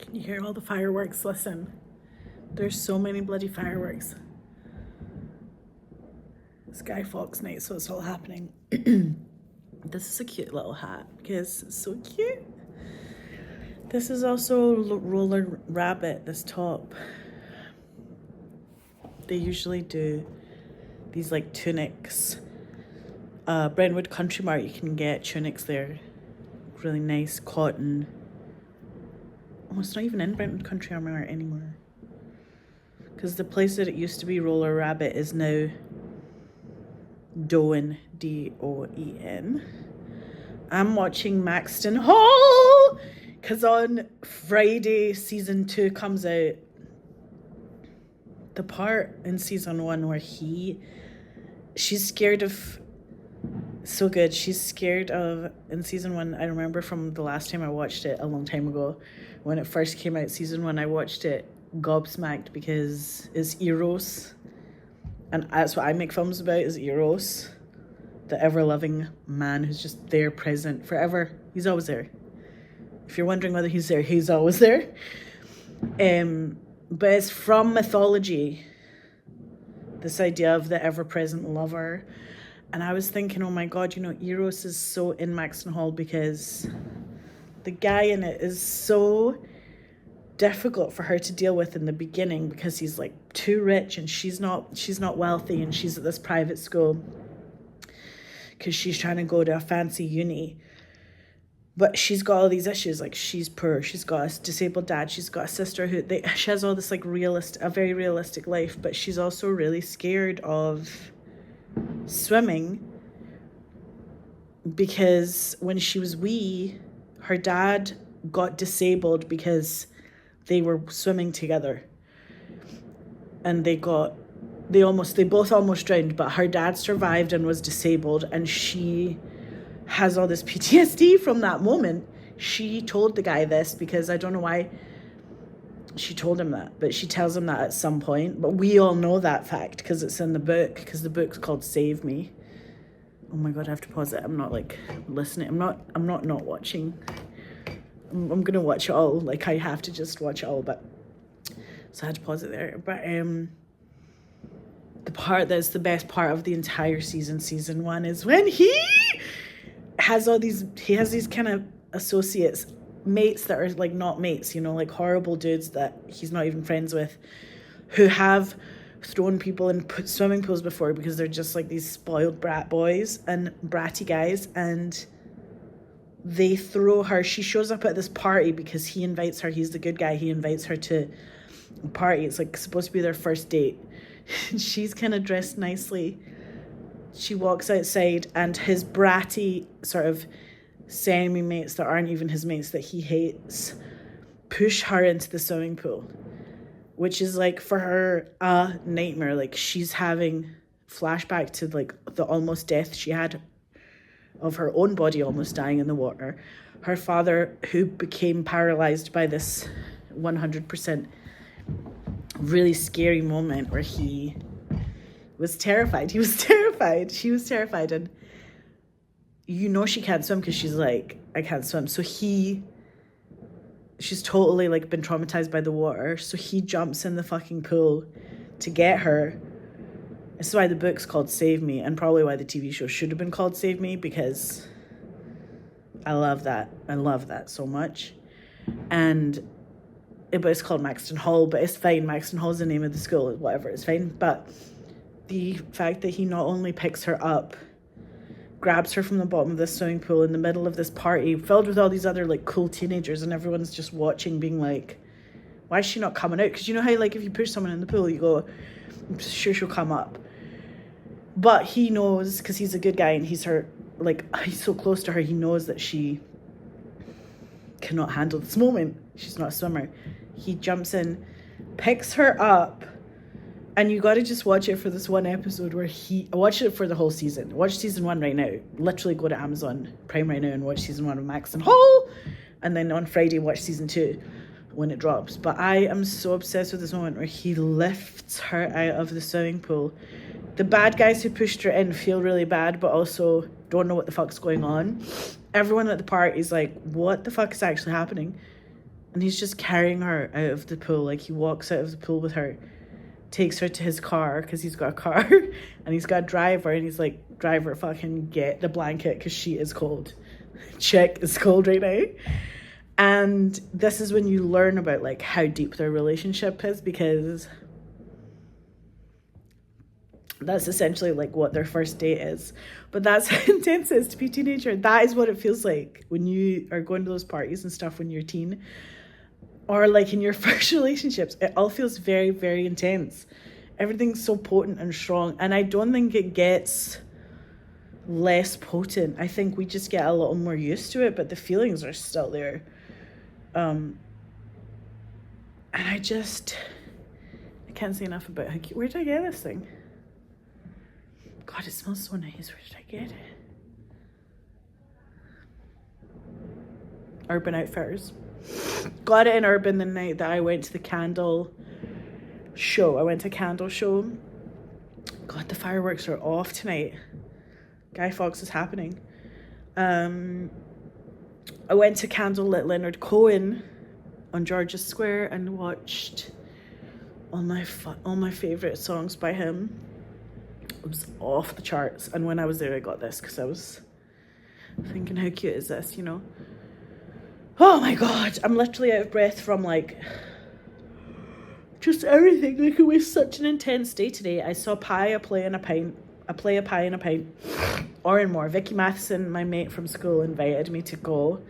Can you hear all the fireworks? Listen, there's so many bloody fireworks. Sky Fox night, so it's all happening. This is a cute little hat because it's so cute. This is also Roller Rabbit, this top. They usually do these like tunics. Brentwood Country Mart, you can get tunics there. Really nice cotton. Oh, it's not even in Brentwood Country Mart anymore. Because the place that it used to be, Roller Rabbit, is now Doen, Doen. I'm watching Maxtoh Hall because on Friday season 2 comes out. The part in season 1 where she's scared of, so good. She's scared of, in season 1, I remember from the last time I watched it a long time ago, when it first came out, season 1, I watched it gobsmacked because it's Eros. And that's what I make films about, is Eros. The ever-loving man who's just there, present, forever. He's always there. If you're wondering whether he's there, he's always there. But it's from mythology, this idea of the ever-present lover. And I was thinking, oh my God, Eros is so in Maxtoh Hall because the guy in it is so difficult for her to deal with in the beginning because he's like too rich and she's not wealthy, and she's at this private school because she's trying to go to a fancy uni. But she's got all these issues, like she's poor, she's got a disabled dad, she's got a sister she has all this like a very realistic life, but she's also really scared of swimming because when she was wee, her dad got disabled because they were swimming together, and they both almost drowned, but her dad survived and was disabled, and she has all this PTSD from that moment. She told the guy this because I don't know why she told him that, but she tells him that at some point. But we all know that fact because it's in the book, because the book's called Save Me. Oh my God, I have to pause it. I'm not like listening. I'm not watching. I'm gonna watch it all. Like I have to just watch it all, but so I had to pause it there. But the part that's the best part of the entire season 1, is when he has these kind of associates, mates that are like not mates, like horrible dudes that he's not even friends with, who have thrown people in swimming pools before because they're just like these spoiled brat boys and bratty guys, and they throw her. She shows up at this party because he invites her. He's the good guy. He invites her to a party. It's like supposed to be their first date. She's kind of dressed nicely. She walks outside, and his bratty sort of semi-mates that aren't even his mates that he hates push her into the swimming pool, which is like for her a nightmare. Like she's having flashback to like the almost death she had of her own body almost dying in the water. Her father, who became paralyzed by this 100% really scary moment where he was terrified. She was terrified. And she can't swim because she's like, I can't swim. So she's totally like been traumatized by the water. So he jumps in the fucking pool to get her. This is why the book's called Save Me, and probably why the TV show should have been called Save Me, because I love that. I love that so much. But it's called Maxtoh Hall, but it's fine. Maxtoh Hall is the name of the school, whatever, it's fine. But the fact that he not only picks her up, grabs her from the bottom of this swimming pool in the middle of this party filled with all these other like cool teenagers, and everyone's just watching being like, why is she not coming out? Because you know how like if you push someone in the pool, you go, I'm sure she'll come up. But he knows, because he's a good guy and he's so close to her, he knows that she cannot handle this moment. She's not a swimmer. He jumps in, picks her up, and you got to just watch it for this one episode where watch it for the whole season. Watch season 1 right now. Literally go to Amazon Prime right now and watch season 1 of Maxtoh Hall, and then on Friday watch season 2 when it drops. But I am so obsessed with this moment where he lifts her out of the swimming pool. The bad guys who pushed her in feel really bad, but also don't know what the fuck's going on. Everyone at the party is like, what the fuck is actually happening? And he's just carrying her out of the pool. Like, he walks out of the pool with her, takes her to his car, because he's got a car, and he's got a driver, and he's like, driver, fucking get the blanket, because she is cold. Chick is cold right now. And this is when you learn about, like, how deep their relationship is, because that's essentially, like, what their first date is. But that's how intense it is to be a teenager. That is what it feels like when you are going to those parties and stuff when you're a teen. Or, like, in your first relationships. It all feels very, very intense. Everything's so potent and strong. And I don't think it gets less potent. I think we just get a little more used to it, but the feelings are still there. And I can't say enough about how cute. Where did I get this thing? God, it smells so nice. Where did I get it? Urban Outfitters. Got it in Urban the night that I went to the candle show. I went to a candle show. God, the fireworks are off tonight. Guy Fawkes is happening. I went to Candlelit Leonard Cohen on George's Square and watched all my favourite songs by him. It was off the charts. And when I was there, I got this because I was thinking, how cute is this, you know? Oh my God, I'm literally out of breath from, like, just everything. Like, it was such an intense day today. I saw Pie, a Play, and a Pint. A Play, a Pie, and a Pint. Or and more. Vicky Matheson, my mate from school, invited me to go.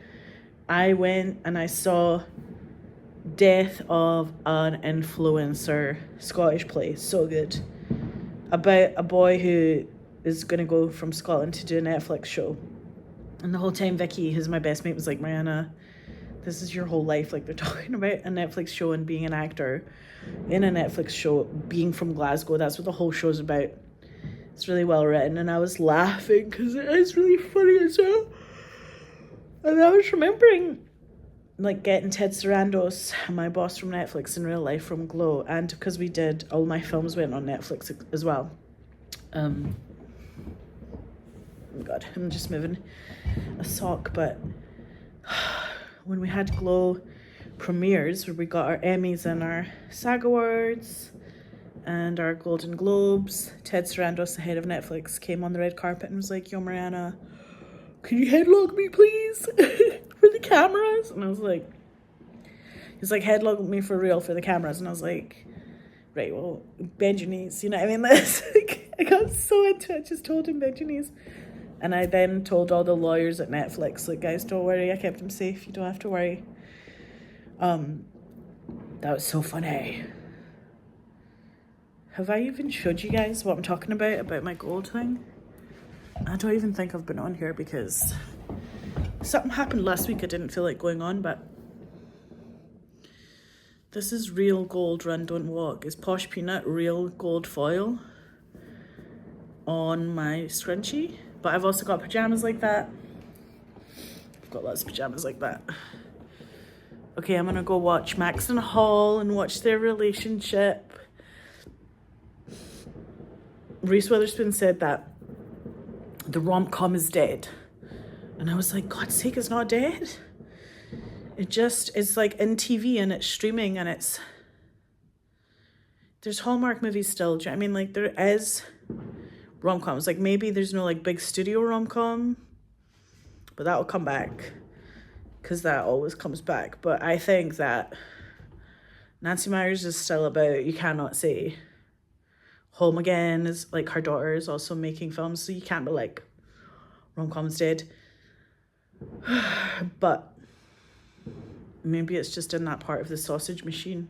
I went and I saw Death of an Influencer, Scottish play. So good. About a boy who is going to go from Scotland to do a Netflix show. And the whole time, Vicky, who's my best mate, was like, Mariana, this is your whole life. Like, they're talking about a Netflix show and being an actor in a Netflix show, being from Glasgow. That's what the whole show's about. It's really well written. And I was laughing because it is really funny as well. And I was remembering, like, getting Ted Sarandos, my boss from Netflix in real life, from Glow. And because we did, all my films went on Netflix as well. Oh God, I'm just moving a sock. But when we had Glow premieres, where we got our Emmys and our SAG Awards and our Golden Globes, Ted Sarandos, the head of Netflix, came on the red carpet and was like, yo, Mariana, can you headlock me, please? For the cameras? And I was like, he's like, headlock me for real for the cameras. And I was like, right, well, bend your knees. You know what I mean? Like, I got so into it, just told him bend your knees. And I then told all the lawyers at Netflix, like, guys, don't worry, I kept him safe. You don't have to worry. That was so funny. Have I even showed you guys what I'm talking about my gold thing? I don't even think I've been on here because something happened last week I didn't feel like going on, but this is real gold Run Don't Walk. It's Posh Peanut real gold foil on my scrunchie. But I've also got pajamas like that. I've got lots of pajamas like that. Okay, I'm gonna go watch Maxtoh Hall and watch their relationship. Reese Witherspoon said that the rom-com is dead. And I was like, God's sake, it's not dead. It's like in TV and it's streaming and there's Hallmark movies still. Do you know what I mean? Like, there is rom-coms. Like, maybe there's no, like, big studio rom-com, but that will come back because that always comes back. But I think that Nancy Meyers is still about, you cannot say Home Again is, like, her daughter is also making films, so you can't be like, rom-com's dead. But maybe it's just in that part of the sausage machine,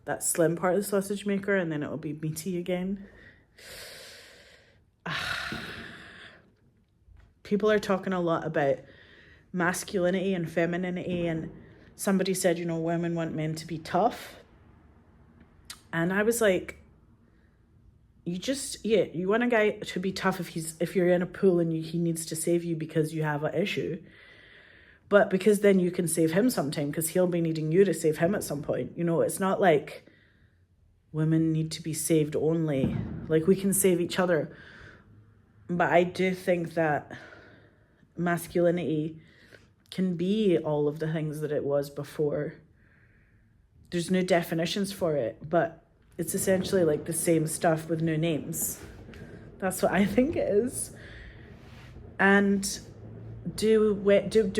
that slim part of the sausage maker, and then it'll be meaty again. People are talking a lot about masculinity and femininity, and somebody said, you know, women want men to be tough. And I was like, you want a guy to be tough if you're in a pool and he needs to save you because you have an issue. But because then you can save him sometime because he'll be needing you to save him at some point. You know, it's not like women need to be saved only. Like, we can save each other. But I do think that masculinity can be all of the things that it was before. There's no definitions for it, but it's essentially like the same stuff with no names. That's what I think it is. And do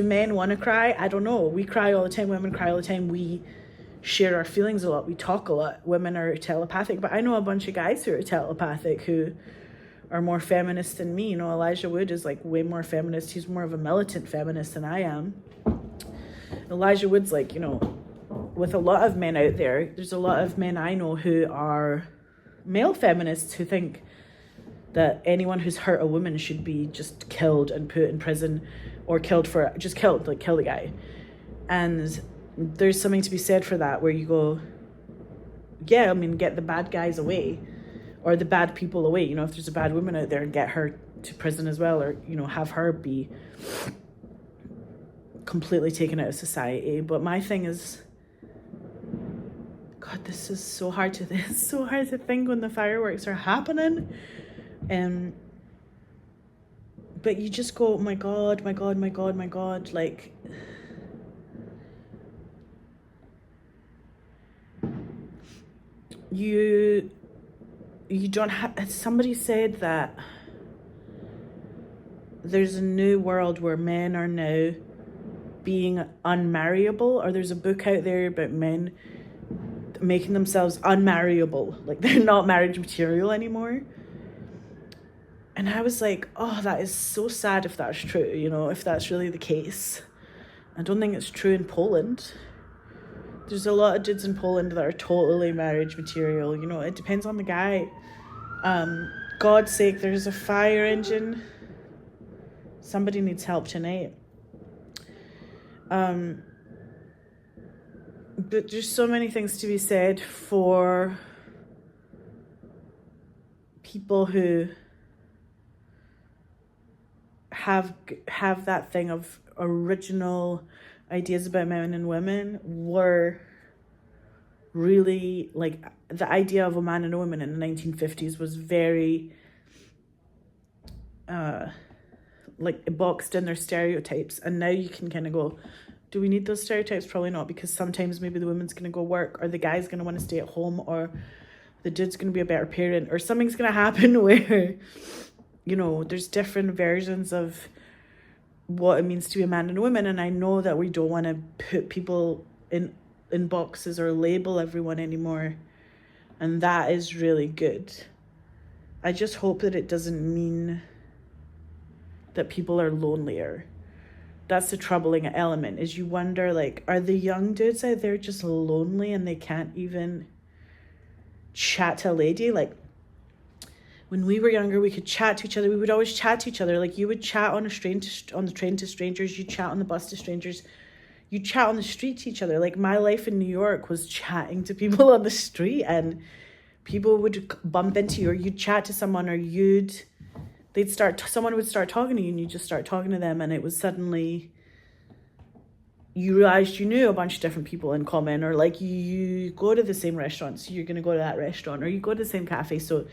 men want to cry? I don't know. We cry all the time. Women cry all the time. We share our feelings a lot. We talk a lot. Women are telepathic, but I know a bunch of guys who are telepathic who are more feminist than me. You know, Elijah Wood is like way more feminist. He's more of a militant feminist than I am. Elijah Wood's like, you know, with a lot of men out there, there's a lot of men I know who are male feminists who think that anyone who's hurt a woman should be just killed and put in prison, or killed for, just killed, like kill the guy. And there's something to be said for that, where you go, yeah, I mean, get the bad guys away, or the bad people away. You know, if there's a bad woman out there, and get her to prison as well, or, you know, have her be completely taken out of society. But my thing is, God, this is so hard to think when the fireworks are happening. But you just go, oh my God, my God, my God, my God, like, you don't have, somebody said that there's a new world where men are now being unmarriable, or there's a book out there about men making themselves unmarriable, like they're not marriage material anymore. And I was like, oh, that is so sad if that's true, you know, if that's really the case. I don't think it's true in Poland. There's a lot of dudes in Poland that are totally marriage material, you know, it depends on the guy. God's sake, there's a fire engine. Somebody needs help tonight. But there's so many things to be said for people who have that thing of original ideas about men and women, were really like the idea of a man and a woman in the 1950s was very like boxed in their stereotypes. And now you can kind of go, do we need those stereotypes? Probably not, because sometimes maybe the woman's going to go work, or the guy's going to want to stay at home, or the dude's going to be a better parent, or something's going to happen where, you know, there's different versions of what it means to be a man and a woman. And I know that we don't want to put people in boxes or label everyone anymore. And that is really good. I just hope that it doesn't mean that people are lonelier. That's the troubling element, is you wonder, like, are the young dudes out there just lonely and they can't even chat to a lady? Like, when we were younger, we could chat to each other. We would always chat to each other. Like, you would chat on the train to strangers. You chat on the bus to strangers. You chat on the street to each other. Like, my life in New York was chatting to people on the street, and people would bump into you, or you'd chat to someone, or someone would start talking to you, and you just start talking to them, and it was suddenly, you realized you knew a bunch of different people in common, or like you go to the same restaurant, so you're going to go to that restaurant, or you go to the same cafe, so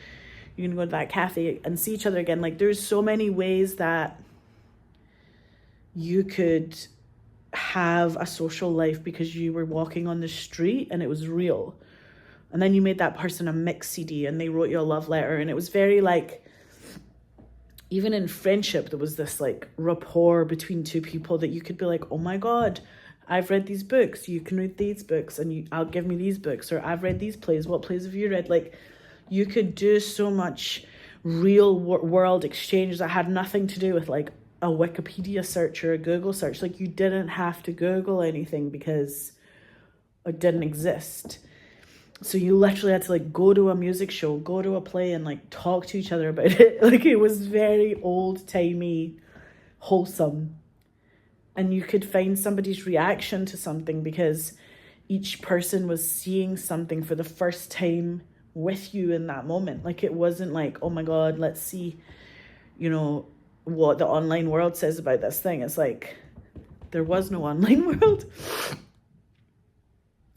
you're going to go to that cafe and see each other again. Like, there's so many ways that you could have a social life because you were walking on the street and it was real. And then you made that person a mix CD and they wrote you a love letter, and it was very like, even in friendship, there was this like rapport between two people that you could be like, oh my God, I've read these books, you can read these books, and I'll give me these books, or I've read these plays, what plays have you read? Like, you could do so much real world exchange that had nothing to do with like a Wikipedia search or a Google search. Like, you didn't have to Google anything because it didn't exist. So you literally had to like go to a music show, go to a play, and like talk to each other about it. Like, it was very old-timey, wholesome. And you could find somebody's reaction to something because each person was seeing something for the first time with you in that moment. Like, it wasn't like, oh my God, let's see, you know, what the online world says about this thing. It's like, there was no online world.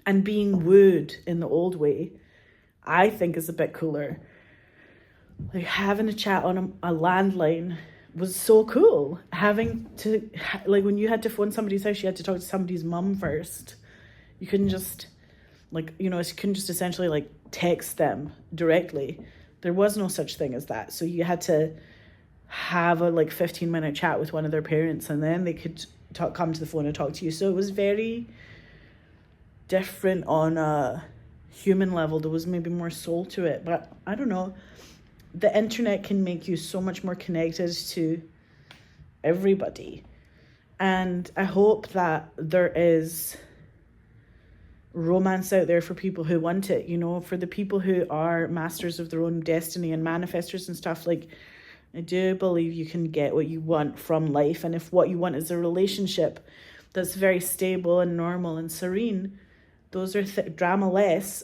And being wooed in the old way, I think, is a bit cooler. Like, having a chat on a landline was so cool. Having to, like, when you had to phone somebody's house, you had to talk to somebody's mum first. You couldn't just, like, you couldn't just essentially, like, text them directly. There was no such thing as that. So you had to have a, like, 15-minute chat with one of their parents, and then they could come to the phone and talk to you. So it was very different on a human level. There was maybe more soul to it, but I don't know. The internet can make you so much more connected to everybody. And I hope that there is romance out there for people who want it, for the people who are masters of their own destiny and manifestors and stuff. Like, I do believe you can get what you want from life. And if what you want is a relationship that's very stable and normal and serene, those are drama-less,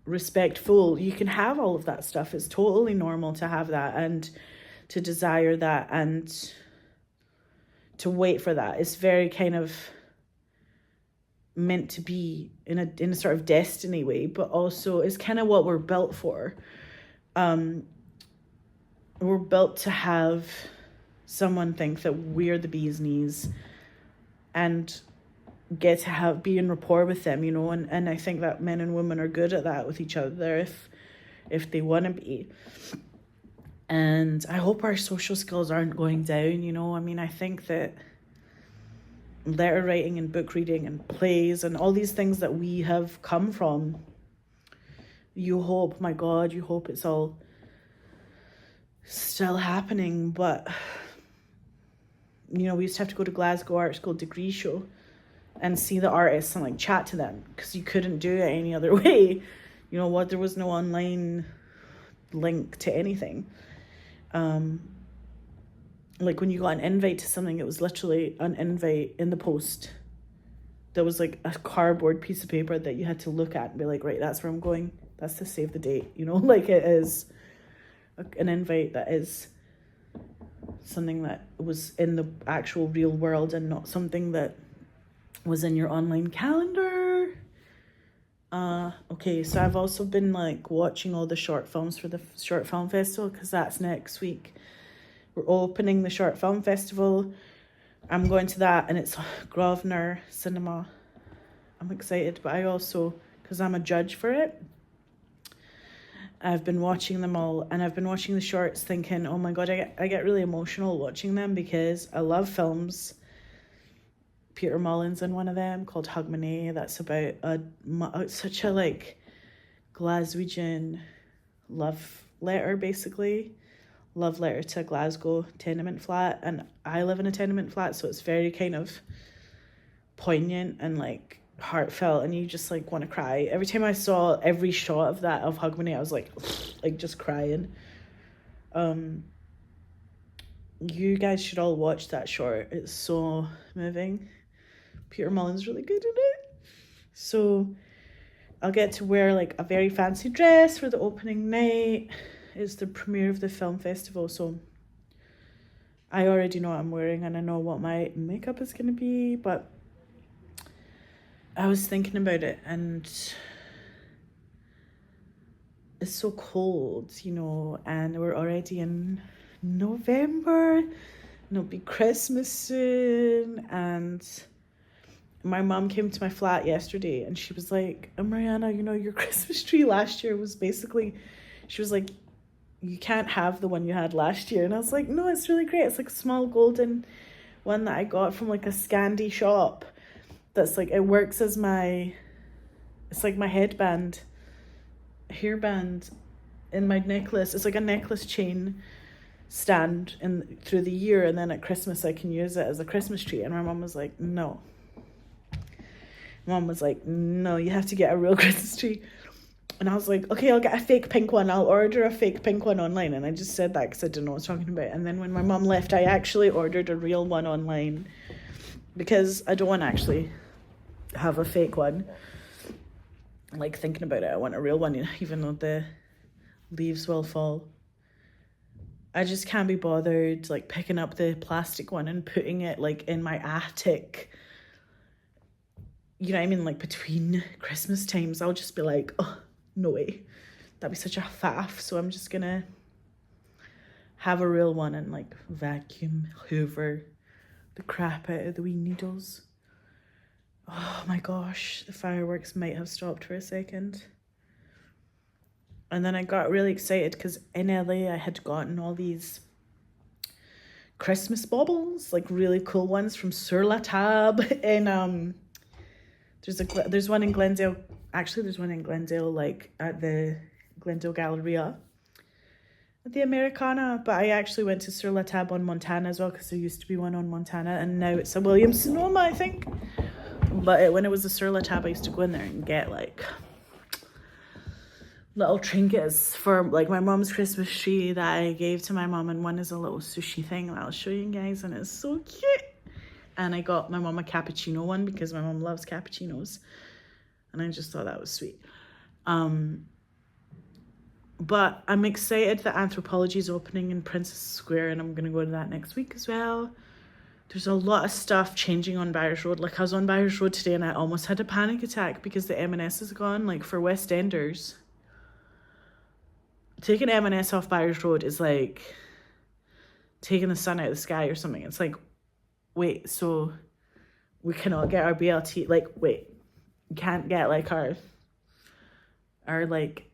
respectful, you can have all of that stuff. It's totally normal to have that and to desire that and to wait for that. It's very kind of meant to be in a sort of destiny way, but also it's kind of what we're built for. We're built to have someone think that we're the bee's knees and get to be in rapport with them, and I think that men and women are good at that with each other if they want to be. And I hope our social skills aren't going down, I mean, I think that letter writing and book reading and plays and all these things that we have come from, you hope it's all still happening. But we used to have to go to Glasgow Art School degree show and see the artists and, like, chat to them, because you couldn't do it any other way. There was no online link to anything. Like, when you got an invite to something, it was literally an invite in the post. There was, like, a cardboard piece of paper that you had to look at and be like, right, that's where I'm going. That's to save the date, like, it is an invite that is something that was in the actual real world and not something that was in your online calendar. Okay, so I've also been, like, watching all the short films for the Short Film Festival, because that's next week. We're opening the Short Film Festival. I'm going to that, and it's Grosvenor Cinema. I'm excited, but I also, because I'm a judge for it, I've been watching them all, and I've been watching the shorts thinking, oh my God, I get really emotional watching them, because I love films. Peter Mullen's in one of them called Hogmanay. That's about such a, like, Glaswegian love letter, basically. Love letter to a Glasgow tenement flat. And I live in a tenement flat, so it's very kind of poignant and, like, heartfelt, and you just, like, want to cry. Every time I saw every shot of Hogmanay, I was like just crying. You guys should all watch that short. It's so moving. Peter Mullen's really good in it. So I'll get to wear, like, a very fancy dress for the opening night. It's the premiere of the film festival, so I already know what I'm wearing and I know what my makeup is going to be, but I was thinking about it, and it's so cold, and we're already in November, and it'll be Christmas soon. And my mom came to my flat yesterday and she was like, Mariana, your Christmas tree last year was basically, she was like, you can't have the one you had last year. And I was like, no, it's really great. It's like a small golden one that I got from, like, a Scandi shop. That's, like, it works as it's like my hairband in my necklace. It's like a necklace chain stand through the year, and then at Christmas I can use it as a Christmas tree. And my mom was like, no. Mom was like, no, you have to get a real Christmas tree. And I was like, okay, I'll get a fake pink one. I'll order a fake pink one online. And I just said that because I didn't know what I was talking about. And then when my mom left, I actually ordered a real one online, because I don't want to actually have a fake one. Like, thinking about it, I want a real one, even though the leaves will fall. I just can't be bothered, like, picking up the plastic one and putting it, like, in my attic. You know what I mean? Like, between Christmas times, I'll just be like, oh, no way. That'd be such a faff. So I'm just gonna have a real one and like vacuum hoover the crap out of the wee needles. Oh my gosh, the fireworks might have stopped for a second. And then I got really excited because in LA I had gotten all these Christmas baubles, like really cool ones from Sur La Table. And there's one in Glendale. Actually, there's one in Glendale, like at the Glendale Galleria, at the Americana. But I actually went to Sur La Table on Montana as well, because there used to be one on Montana, and now it's a Williams Sonoma, I think. But when it was a Sur La Table, I used to go in there and get like little trinkets for like my mom's Christmas tree that I gave to my mom, and one is a little sushi thing that I'll show you guys, and it's so cute. And I got my mom a cappuccino one because my mom loves cappuccinos, and I just thought that was sweet. But I'm excited that Anthropology is opening in Princess Square, and I'm gonna go to that next week as well. There's a lot of stuff changing on Byres Road. Like I was on Byres Road today and I almost had a panic attack because the M&S is gone. Like for West Enders, taking M&S off Byres Road is like taking the sun out of the sky or something. It's like, wait, so we cannot get our BLT, like, wait, we can't get like our like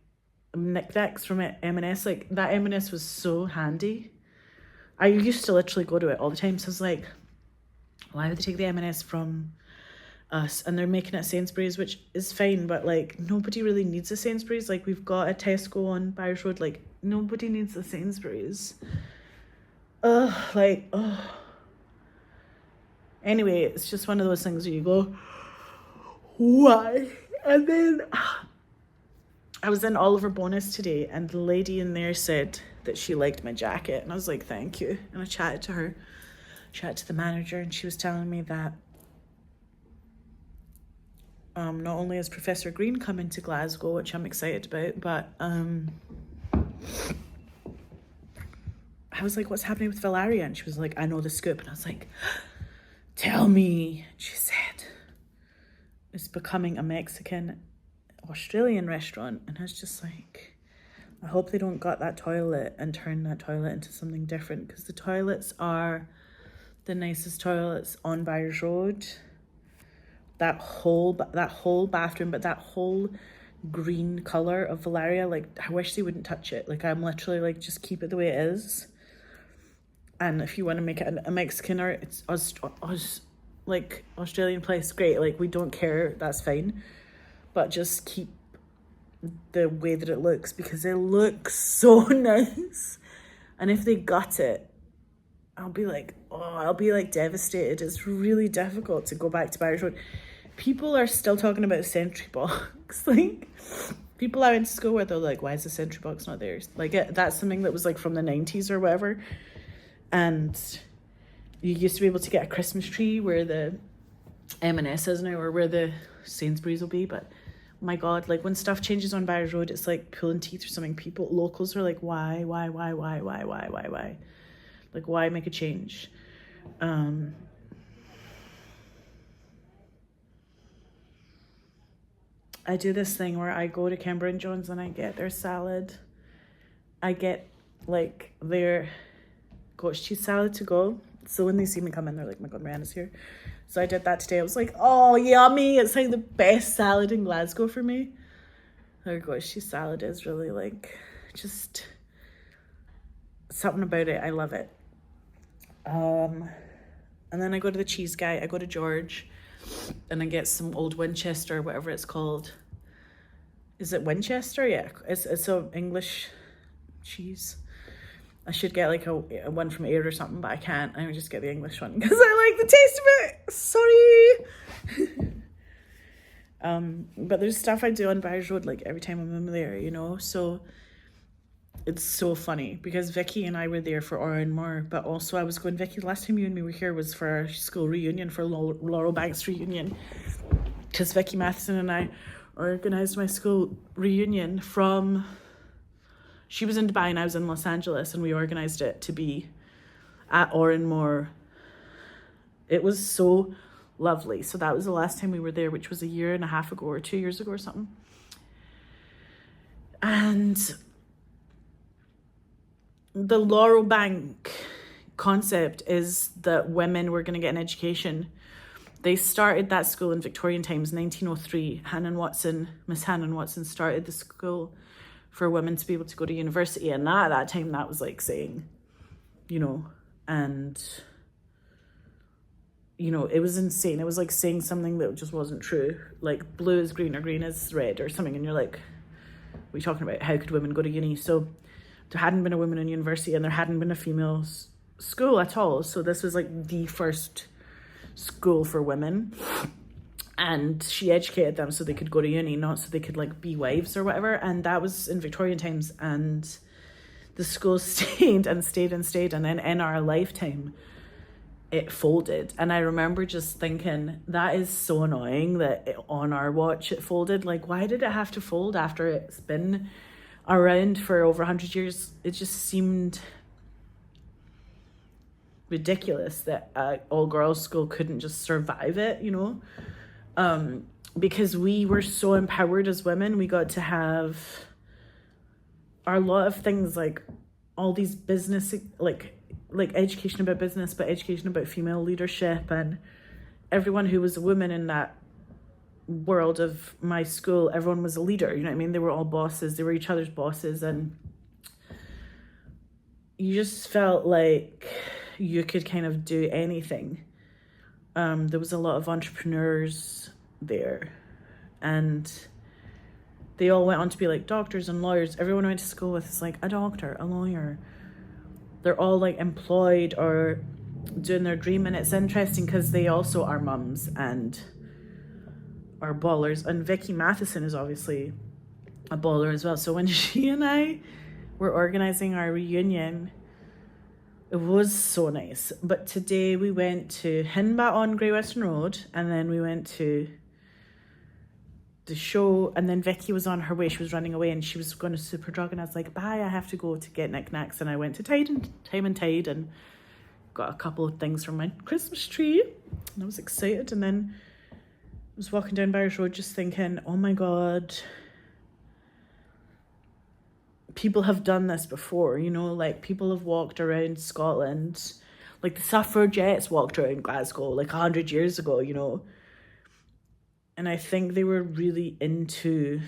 knickknacks from M&S. Like that M&S was so handy. I used to literally go to it all the time. So I was like, why would they take the M&S from us? And they're making it Sainsbury's, which is fine, but like nobody really needs a Sainsbury's. Like we've got a Tesco on Byres Road. Like nobody needs a Sainsbury's. Anyway, it's just one of those things where you go, why? And then I was in Oliver Bonus today, and the lady in there said that she liked my jacket, and I was like, thank you. And I chatted to her, chatted to the manager, and she was telling me that not only has Professor Green come into Glasgow, which I'm excited about, but I was like, what's happening with Valeria? And she was like, I know the scoop. And I was like, tell me. She said, it's becoming a Mexican Australian restaurant. And I was just like, I hope they don't gut that toilet and turn that toilet into something different, because the toilets are the nicest toilets on Byres Road. That whole bathroom, but that whole green color of Valeria, like I wish they wouldn't touch it. Like I'm literally like, just keep it the way it is. And if you want to make it a Mexican or it's like Australian place, great. Like we don't care, that's fine. But just keep the way that it looks, because it looks so nice. And if they gut it, I'll be like devastated. It's really difficult to go back to Byres Road. People are still talking about Sentry Box. Like people I went to school with, they're like, why is the Sentry Box not there? Like that's something that was like from the 90s or whatever. And you used to be able to get a Christmas tree where the M&S is now, or where the Sainsbury's will be. But my God, like when stuff changes on Byres Road, it's like pulling teeth or something. Locals are like, why? Like, why make a change? I do this thing where I go to Kimber and Jones and I get their salad. I get like their goat cheese salad to go. So when they see me come in, they're like, my God, Marianne's here. So I did that today. I was like, oh, yummy. It's like the best salad in Glasgow for me. Their goat cheese salad is really like, just something about it. I love it. And then I go to the cheese guy. I go to George and I get some old Winchester, whatever it's called. Is it Winchester? Yeah, it's a English cheese. I should get like a one from Ayr or something, but I can't. I would just get the English one because I like the taste of it. Sorry. But there's stuff I do on Byres Road like every time I'm there, you know. So it's so funny because Vicky and I were there for Oran Moore, but also I was going, Vicky, the last time you and me were here was for our school reunion, for Laurel Banks reunion, because Vicky Matheson and I organised my school reunion from, she was in Dubai and I was in Los Angeles, and we organised it to be at Oran Moore. It was so lovely. So that was the last time we were there, which was 1.5 years ago or 2 years ago or something. And the Laurel Bank concept is that women were going to get an education. They started that school in Victorian times, 1903. Miss Hannah Watson started the school for women to be able to go to university. And at that time, that was like saying, you know, and, you know, it was insane. It was like saying something that just wasn't true. Like blue is green or green is red or something. And you're like, what are you talking about? How could women go to uni? So there hadn't been a woman in university and there hadn't been a female school at all. So this was like the first school for women, and she educated them so they could go to uni, not so they could like be wives or whatever. And that was in Victorian times, and the school stayed and stayed and stayed, and then in our lifetime it folded. And I remember just thinking, that is so annoying that on our watch it folded. Like, why did it have to fold after it's been around for over 100 years? It just seemed ridiculous that all-girls school couldn't just survive it, you know, because we were so empowered as women. We got to have a lot of things, like all these business, like education about business, but education about female leadership. And everyone who was a woman in that world of my school, everyone was a leader, you know what I mean? They were all bosses, they were each other's bosses, and you just felt like you could kind of do anything. There was a lot of entrepreneurs there, and they all went on to be like doctors and lawyers. Everyone I went to school with is like a doctor, a lawyer. They're all like employed or doing their dream, and it's interesting because they also are mums and are ballers. And Vicky Matheson is obviously a baller as well. So when she and I were organizing our reunion, it was so nice. But today we went to Hinba on Great Western Road, and then we went to the show, and then Vicky was on her way. She was running away and she was going to Superdrug, and I was like, bye, I have to go to get knickknacks. And I went to Time and Tide and got a couple of things from my Christmas tree, and I was excited. And then I was walking down Byers Road just thinking, oh my God, people have done this before, you know, like people have walked around Scotland, like the suffragettes walked around Glasgow like 100 years ago, you know. And I think they were really into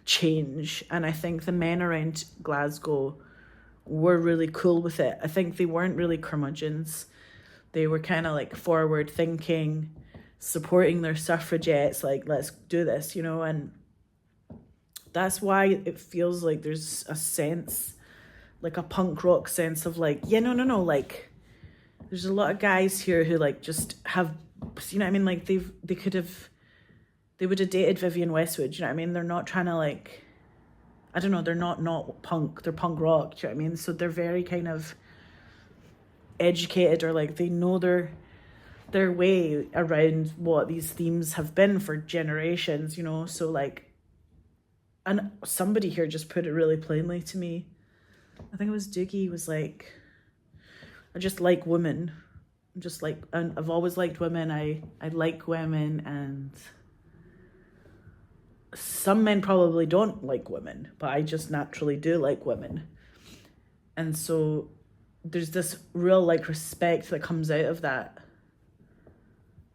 change, and I think the men around Glasgow were really cool with it. I think they weren't really curmudgeons. They were kind of like forward thinking, supporting their suffragettes, like, let's do this, you know. And that's why it feels like there's a sense, like a punk rock sense of like, yeah, no, like there's a lot of guys here who like just have, you know what I mean, like they would have dated Vivienne Westwood, you know what I mean? They're not trying to like, I don't know, they're not punk, they're punk rock, you know what I mean? So they're very kind of educated, or like they know their way around what these themes have been for generations, you know. So like, and somebody here just put it really plainly to me. I think it was Doogie, was like, I just like women. And I've always liked women. I like women, and some men probably don't like women, but I just naturally do like women. And so there's this real like respect that comes out of that.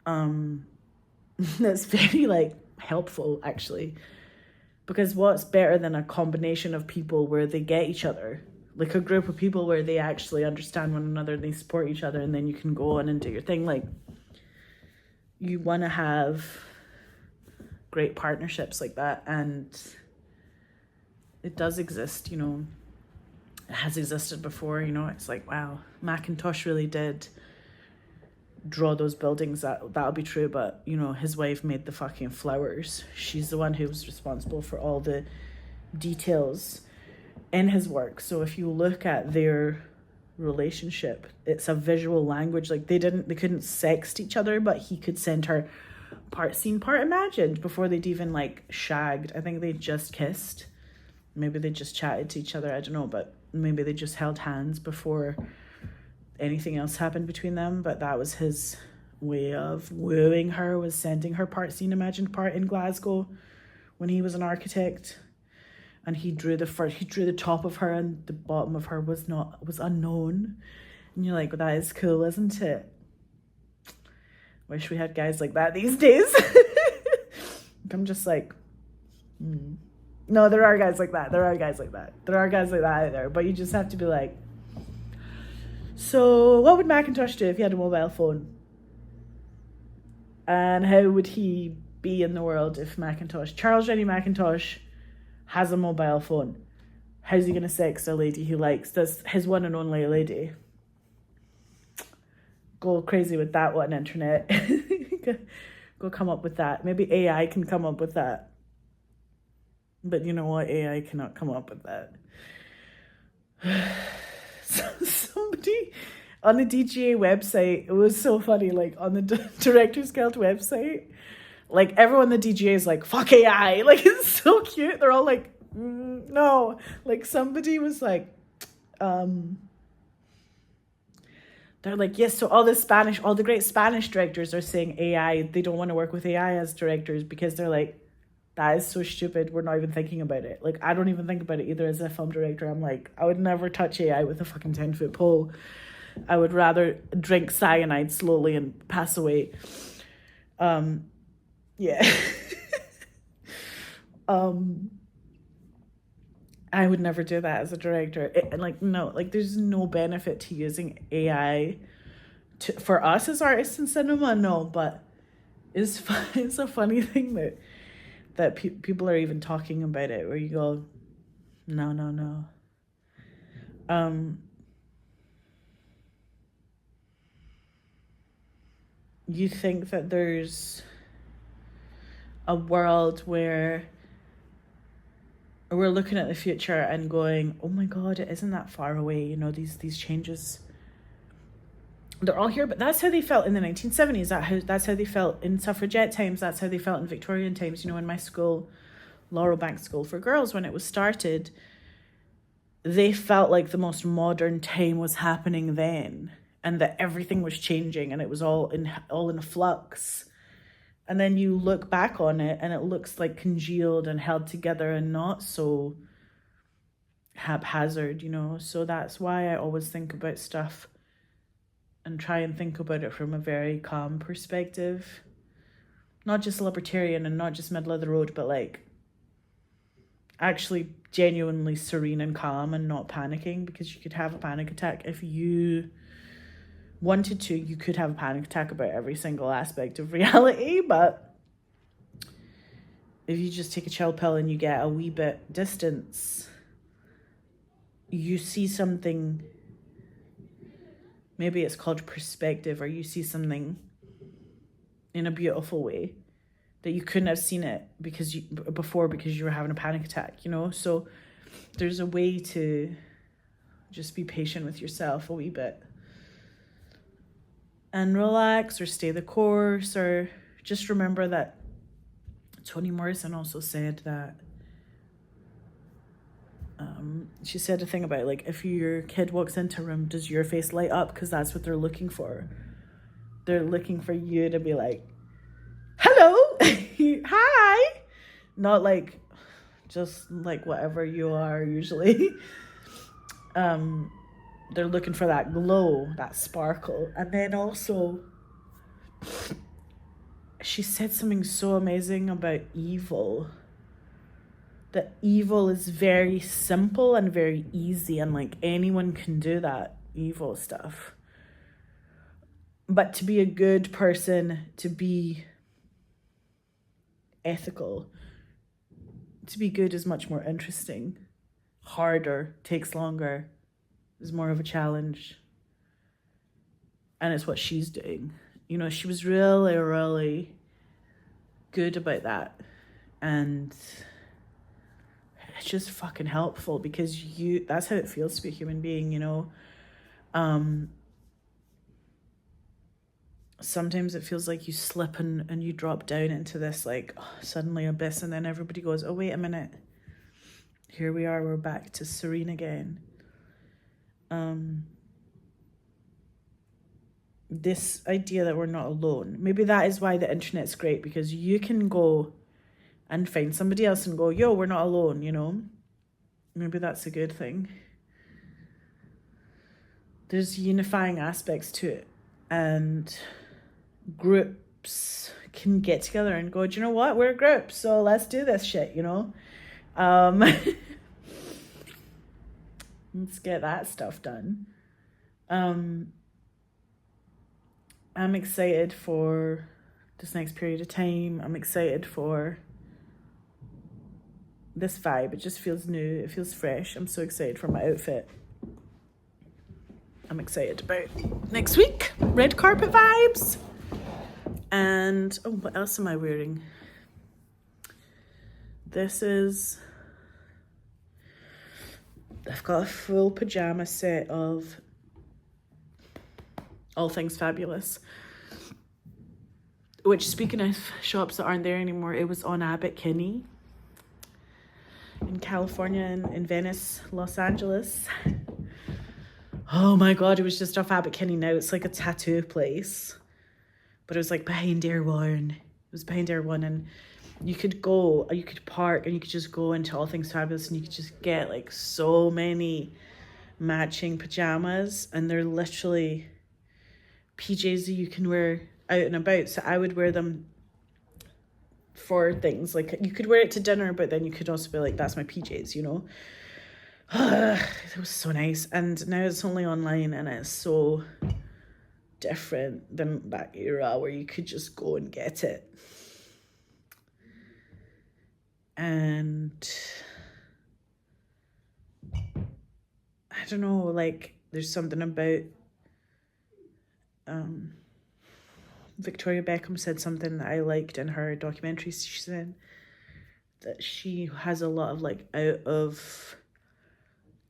That's very like helpful actually. Because what's better than a combination of people where they get each other? Like a group of people where they actually understand one another and they support each other, and then you can go on and do your thing. Like, you want to have great partnerships like that, and it does exist, you know. It has existed before, you know. It's like, wow, Macintosh really did draw those buildings. That'll be true, but you know, his wife made the fucking flowers. She's the one who was responsible for all the details in his work. So if you look at their relationship, it's a visual language. Like they couldn't sext each other, but he could send her part seen, part imagined before they'd even like shagged. I think they just kissed. Maybe they just chatted to each other, I don't know, but maybe they just held hands before anything else happened between them. But that was his way of wooing her, was sending her part seen, imagined part in Glasgow when he was an architect. and he drew the top of her, and the bottom of her was unknown. And you're like, well, that is cool, isn't it? Wish we had guys like that these days. I'm just like, no, there are guys like that. There are guys like that out there. But you just have to be like, so what would Macintosh do if he had a mobile phone? And how would he be in the world if Charles Rennie Mackintosh has a mobile phone? How's he going to sex a lady he likes? That's his one and only lady. Go crazy with that one, internet. Go come up with that. Maybe AI can come up with that. But you know what? AI cannot come up with that. Somebody on the DGA website, it was so funny, like on the Directors Guild website, like everyone in the DGA is like, fuck AI. Like, it's so cute. They're all like, no. Like, somebody was like, they're like, yes, so all the great Spanish directors are saying AI, they don't want to work with AI as directors because they're like, that is so stupid. We're not even thinking about it. Like, I don't even think about it either as a film director. I'm like, I would never touch AI with a fucking 10-foot pole. I would rather drink cyanide slowly and pass away. Yeah. I would never do that as a director. There's no benefit to using AI for us as artists in cinema. No, but it's a funny thing that people are even talking about it, where you go, no. You think that there's a world where we're looking at the future and going, oh my God, it isn't that far away. You know, these changes, they're all here. But that's how they felt in the 1970s. That's how they felt in suffragette times. That's how they felt in Victorian times. You know, in my school, Laurel Bank School for Girls, when it was started, they felt like the most modern time was happening then, and that everything was changing, and it was all in a flux. And then you look back on it and it looks like congealed and held together and not so haphazard, you know. So that's why I always think about stuff and try and think about it from a very calm perspective. Not just libertarian and not just middle of the road, but like actually genuinely serene and calm and not panicking, because you could have a panic attack if you wanted to. You could have a panic attack about every single aspect of reality, but if you just take a chill pill and you get a wee bit distance, you see something, maybe it's called perspective, or you see something in a beautiful way that you couldn't have seen it because you were having a panic attack, you know. So there's a way to just be patient with yourself a wee bit and relax, or stay the course, or just remember that Toni Morrison also said that she said a thing about, like, if your kid walks into a room, does your face light up? Because that's what they're looking for. They're looking for you to be like, hello, hi, not like just like whatever you are usually. They're looking for that glow, that sparkle. And then also, she said something so amazing about evil. That evil is very simple and very easy, and like anyone can do that evil stuff. But to be a good person, to be ethical, to be good is much more interesting, harder, takes longer, is more of a challenge. And it's what she's doing. You know, she was really, really good about that. And it's just fucking helpful, because that's how it feels to be a human being, you know. Sometimes it feels like you slip and you drop down into this like suddenly abyss, and then everybody goes, oh wait a minute, here we are, we're back to serene again. This idea that we're not alone, maybe that is why the internet's great, because you can go and find somebody else and go, yo, we're not alone, you know. maybe that's a good thing. There's unifying aspects to it, and groups can get together and go, do you know what, we're a group, so let's do this shit, you know. Let's get that stuff done. I'm excited for this next period of time. I'm excited for this vibe. It just feels new. It feels fresh. I'm so excited for my outfit. I'm excited about next week. Red carpet vibes. And, oh, what else am I wearing? This is... I've got a full pajama set of All Things Fabulous. Which, speaking of shops that aren't there anymore, it was on Abbot Kinney in California, in Venice, Los Angeles. Oh my God, it was just off Abbot Kinney now. It's like a tattoo place. But it was like behind Air One. It was behind Air One, and you could go, you could park, and you could just go into All Things Fabulous, and you could just get like so many matching pajamas, and they're literally PJs that you can wear out and about. So I would wear them for things like, you could wear it to dinner, but then you could also be like, that's my PJs, you know. It was so nice. And now it's only online, and it's so different than that era where you could just go and get it. And I don't know, like, there's something about Victoria Beckham said something that I liked in her documentary. She said that she has a lot of like out of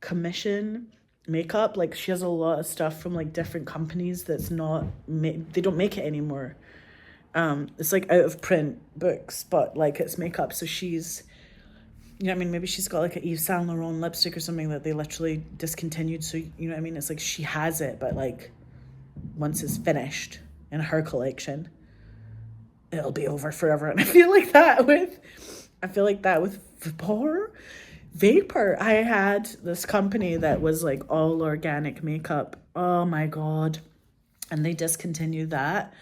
commission makeup. Like, she has a lot of stuff from like different companies that's not they don't make it anymore. It's like out of print books, but like it's makeup. So she's, you know what I mean, maybe she's got like an Yves Saint Laurent lipstick or something that they literally discontinued. So, you know what I mean, it's like she has it, but like once it's finished in her collection, it'll be over forever. And I feel like that with Vapor. I had this company that was like all organic makeup. Oh my God. And they discontinued that.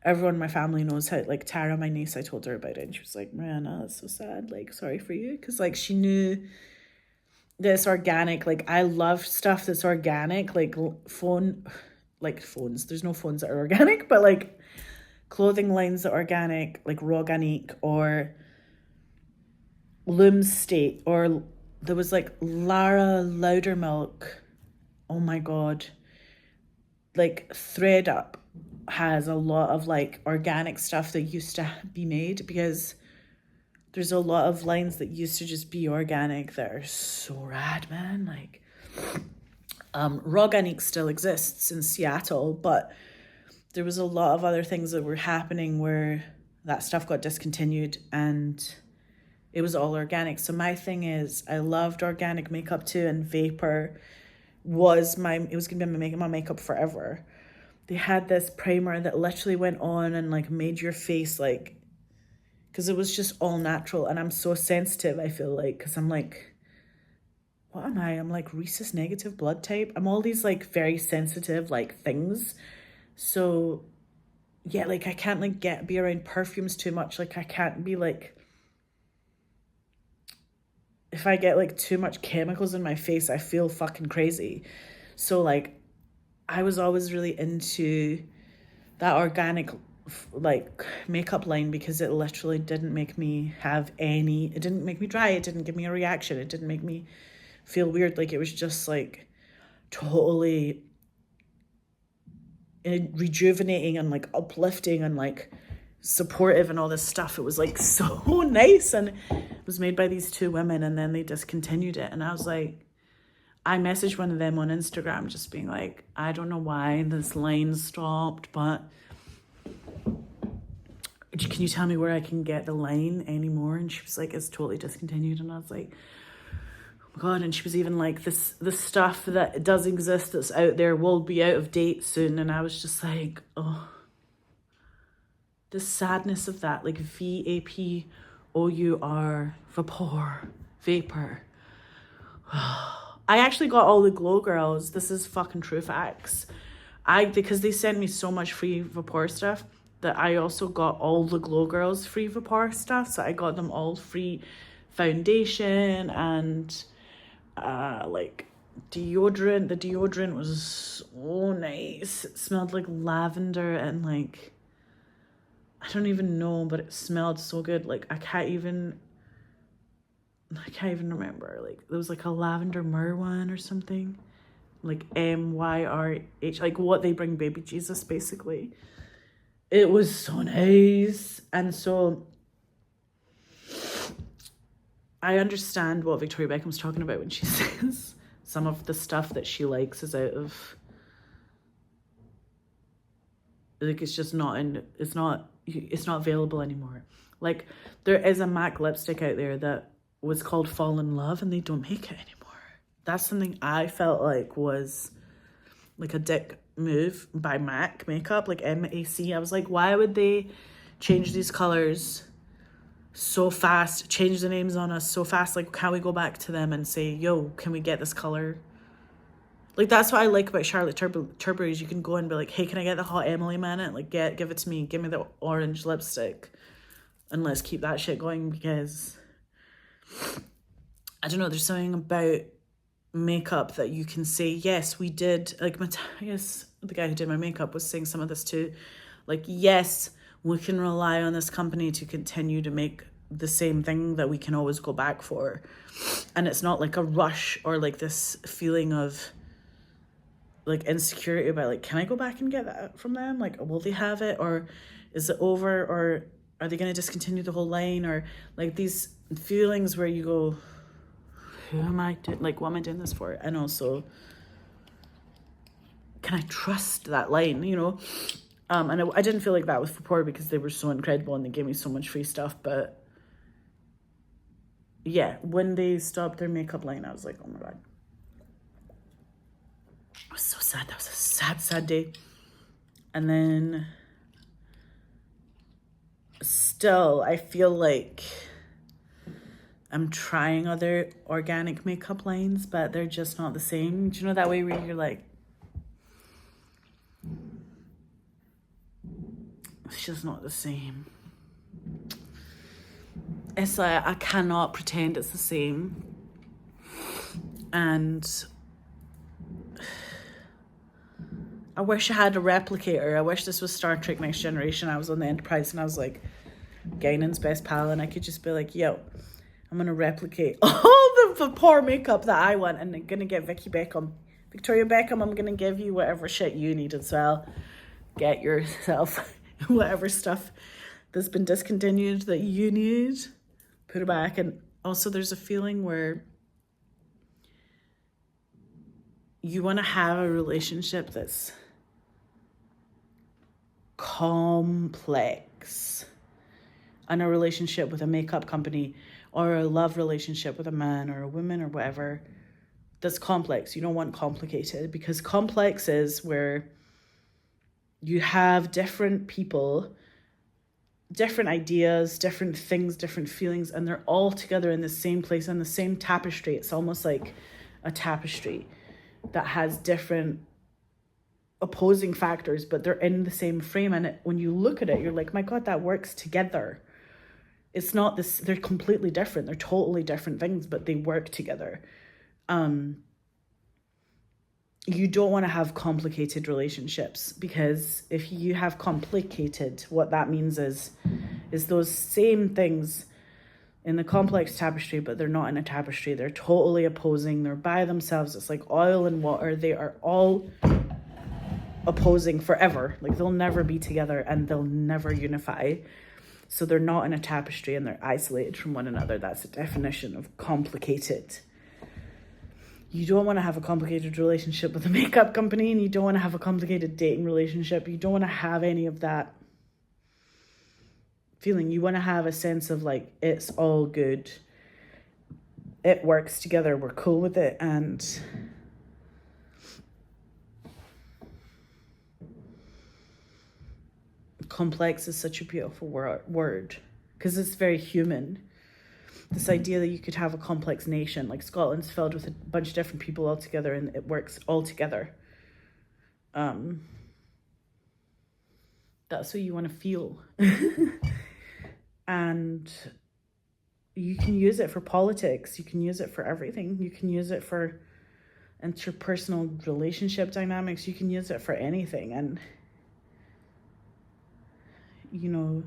Everyone in my family knows how, like Tara, my niece, I told her about it, and she was like, Mariana, that's so sad. Like, sorry for you. Because like she knew this organic, like I love stuff that's organic, like phones. There's no phones that are organic, but like clothing lines that are organic, like Roganique or Loom State, or there was like Lara Loudermilk. Oh my God. Like Thread Up has a lot of like organic stuff that used to be made, because there's a lot of lines that used to just be organic that are so rad, man. Like Roganique still exists in Seattle, but there was a lot of other things that were happening where that stuff got discontinued and it was all organic. So my thing is, I loved organic makeup too, and Vapor was it was gonna be my makeup forever. They had this primer that literally went on and like made your face like, because it was just all natural, and I'm so sensitive, I feel like, because I'm like, what am I? I'm like rhesus negative blood type. I'm all these like very sensitive like things. So yeah, like I can't like be around perfumes too much. Like I can't be like, if I get like too much chemicals in my face, I feel fucking crazy. So like I was always really into that organic like makeup line, because it literally didn't make me it didn't make me dry, it didn't give me a reaction, it didn't make me feel weird. Like it was just like totally rejuvenating and like uplifting and like supportive and all this stuff. It was like so nice, and it was made by these two women, and then they discontinued it. And I was like, I messaged one of them on Instagram just being like, I don't know why this line stopped, but can you tell me where I can get the line anymore? And she was like, it's totally discontinued. And I was like, oh my God. And she was even like, the stuff that does exist that's out there will be out of date soon. And I was just like, oh, the sadness of that, like VAPOUR, Vapor. I actually got all the Glow Girls. This is fucking true facts. Because they sent me so much free Vapor stuff, that I also got all the Glow Girls free Vapor stuff. So I got them all free foundation and like deodorant. The deodorant was so nice. It smelled like lavender and like, I don't even know, but it smelled so good. Like I can't even remember. Like there was like a lavender myrrh one or something, like MYRH, like what they bring baby Jesus basically. It was so nice. And so I understand what Victoria Beckham's talking about when she says some of the stuff that she likes is out of, like, it's just not it's not available anymore. Like there is a MAC lipstick out there that was called Fall in Love and they don't make it anymore. That's something I felt like was like a dick move by MAC makeup, like MAC. I was like, why would they change these colors so fast, change the names on us so fast? Like, can we go back to them and say, yo, can we get this color? Like, that's what I like about Charlotte Tilbury is you can go and be like, hey, can I get the Hot Emily Minute? Like, give it to me. Give me the orange lipstick. And let's keep that shit going, because I don't know, there's something about makeup that you can say, yes, we did. Like Matthias, the guy who did my makeup, was saying some of this too. Like, yes, we can rely on this company to continue to make the same thing that we can always go back for. And it's not like a rush or like this feeling of like insecurity about like, can I go back and get that from them? Like, will they have it? Or is it over? Or are they going to discontinue the whole line? Or like these feelings where you go, who am I doing? Like, what am I doing this for? And also, can I trust that line, you know? And I didn't feel like that with Vapor because they were so incredible and they gave me so much free stuff. But yeah, when they stopped their makeup line, I was like, oh my God. I was so sad. That was a sad, sad day. And then still, I feel like I'm trying other organic makeup lines, but they're just not the same. Do you know that way where you're like, it's just not the same. It's like, I cannot pretend it's the same. And I wish I had a replicator. I wish this was Star Trek Next Generation. I was on the Enterprise and I was like Guinan's best pal, and I could just be like, yo, I'm going to replicate all the Vapor makeup that I want, and I'm going to get Victoria Beckham, I'm going to give you whatever shit you need as well. Get yourself whatever stuff that's been discontinued that you need, put it back. And also there's a feeling where you want to have a relationship that's complex, and a relationship with a makeup company or a love relationship with a man or a woman or whatever that's complex. You don't want complicated, because complex is where you have different people, different ideas, different things, different feelings, and they're all together in the same place on the same tapestry. It's almost like a tapestry that has different opposing factors, but they're in the same frame. And when you look at it, you're like, my God, that works together. It's not this, they're completely different. They're totally different things, but they work together. You don't want to have complicated relationships, because if you have complicated, what that means is those same things in the complex tapestry, but they're not in a tapestry. They're totally opposing. They're by themselves. It's like oil and water. They are all opposing forever. Like, they'll never be together and they'll never unify. So they're not in a tapestry and they're isolated from one another. That's the definition of complicated. You don't want to have a complicated relationship with a makeup company, and you don't want to have a complicated dating relationship. You don't want to have any of that feeling. You want to have a sense of like, it's all good. It works together. We're cool with it. And complex is such a beautiful word because it's very human. this idea that you could have a complex nation, like Scotland's filled with a bunch of different people all together and it works all together. That's what you want to feel. And you can use it for politics. You can use it for everything. You can use it for interpersonal relationship dynamics. You can use it for anything. And, you know,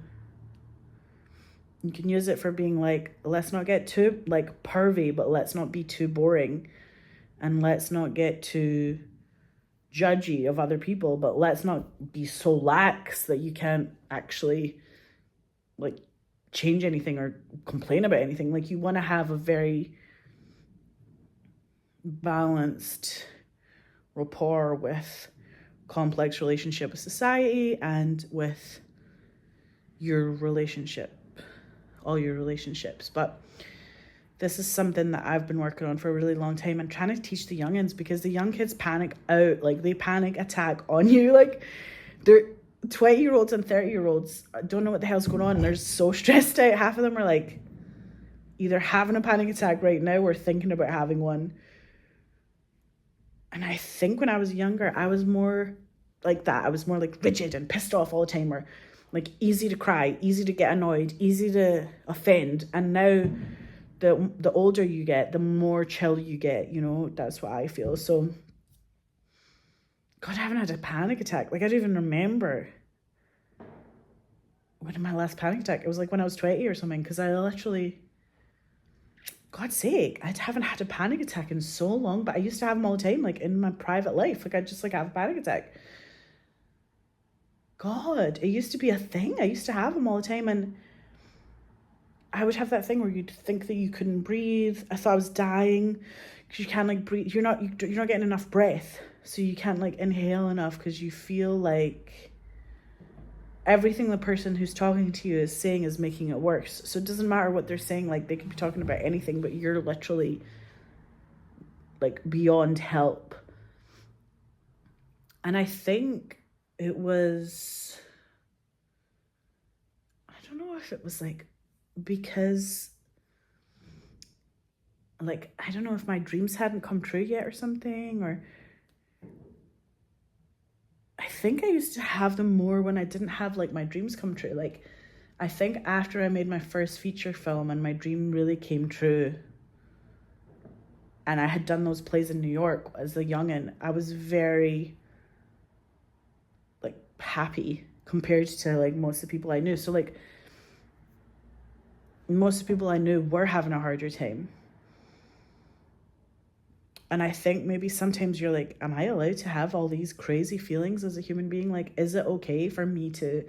you can use it for being like, let's not get too like pervy, but let's not be too boring. And let's not get too judgy of other people, but let's not be so lax that you can't actually like change anything or complain about anything. Like, you want to have a very balanced rapport with complex relationship with society and with your relationship, all your relationships. But this is something that I've been working on for a really long time and trying to teach the youngins, because the young kids panic out, like they panic attack on you. Like, they're 20-year-olds and 30-year-olds don't know what the hell's going on, and they're so stressed out. Half of them are like either having a panic attack right now or thinking about having one. And I think when I was younger, I was more like that. I was more like rigid and pissed off all the time, or like easy to cry, easy to get annoyed, easy to offend. And now the older you get, the more chill you get, you know. That's what I feel. So, God, I haven't had a panic attack. Like, I don't even remember when my last panic attack. It was like when I was 20 or something, because I literally, God's sake, I haven't had a panic attack in so long. But I used to have them all the time, like in my private life. Like, I just like have a panic attack. God, it used to be a thing. I used to have them all the time, and I would have that thing where you'd think that you couldn't breathe. I thought I was dying because you can't like breathe. You're not getting enough breath, so you can't like inhale enough because you feel like everything the person who's talking to you is saying is making it worse. So it doesn't matter what they're saying. Like, they could be talking about anything, but you're literally like beyond help. And I think it was, I don't know if it was like, because like, I don't know if my dreams hadn't come true yet or something, or I think I used to have them more when I didn't have like my dreams come true. Like, I think after I made my first feature film and my dream really came true, and I had done those plays in New York as a youngin', I was very like happy compared to like most of the people I knew. So like, most of the people I knew were having a harder time. And I think maybe sometimes you're like, am I allowed to have all these crazy feelings as a human being? Like, is it okay for me to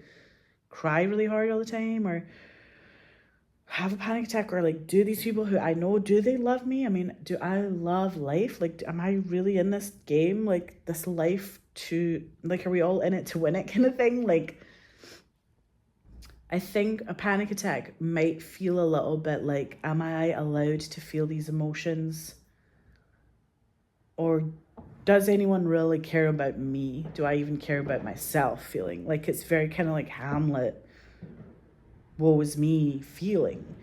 cry really hard all the time, or have a panic attack, or like, do these people who I know, do they love me? I mean, do I love life? Like, am I really in this game, like this life to, like, are we all in it to win it kind of thing? Like, I think a panic attack might feel a little bit like, am I allowed to feel these emotions? Or does anyone really care about me? Do I even care about myself feeling? Like, it's very kind of like Hamlet, woe is me feeling.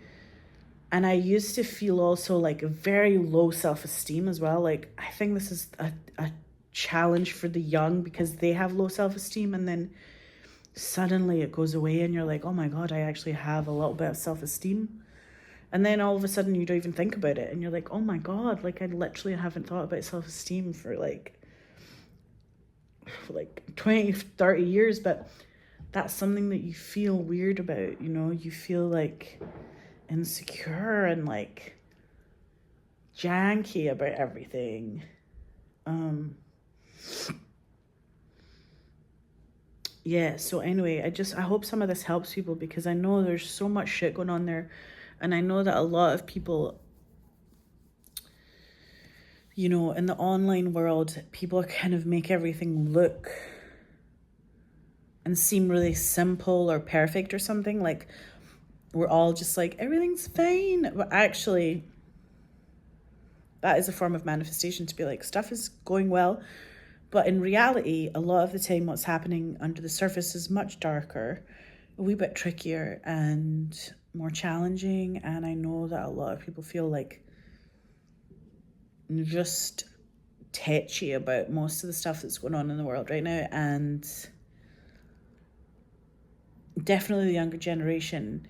And I used to feel also like a very low self-esteem as well. Like, I think this is a challenge for the young, because they have low self-esteem, and then suddenly it goes away and you're like, oh my God, I actually have a little bit of self-esteem. And then all of a sudden you don't even think about it, and you're like, oh my God, like, I literally haven't thought about self-esteem for like 20, 30 years. But that's something that you feel weird about, you know. You feel like insecure and like janky about everything. Yeah, so anyway, I hope some of this helps people, because I know there's so much shit going on there. And I know that a lot of people, you know, in the online world, people kind of make everything look and seem really simple or perfect or something. Like, we're all just like, everything's fine. But actually, that is a form of manifestation, to be like, stuff is going well. But in reality, a lot of the time, what's happening under the surface is much darker, a wee bit trickier, and more challenging, and I know that a lot of people feel like just tetchy about most of the stuff that's going on in the world right now, and definitely the younger generation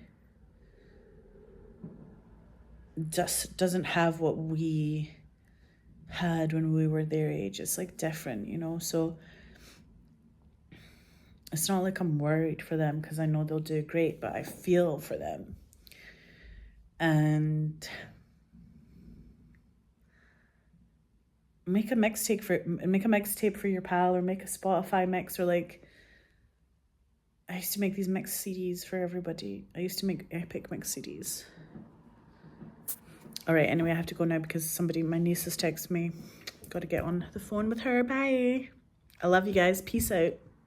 just doesn't have what we had when we were their age. It's like different, you know, so it's not like I'm worried for them because I know they'll do great, but I feel for them. And make a mixtape for your pal, or make a Spotify mix, or like I used to make these mix CDs for everybody. I used to make epic mix CDs. All right, anyway, I have to go now because my niece has texted me. Got to get on the phone with her. Bye. I love you guys. Peace out.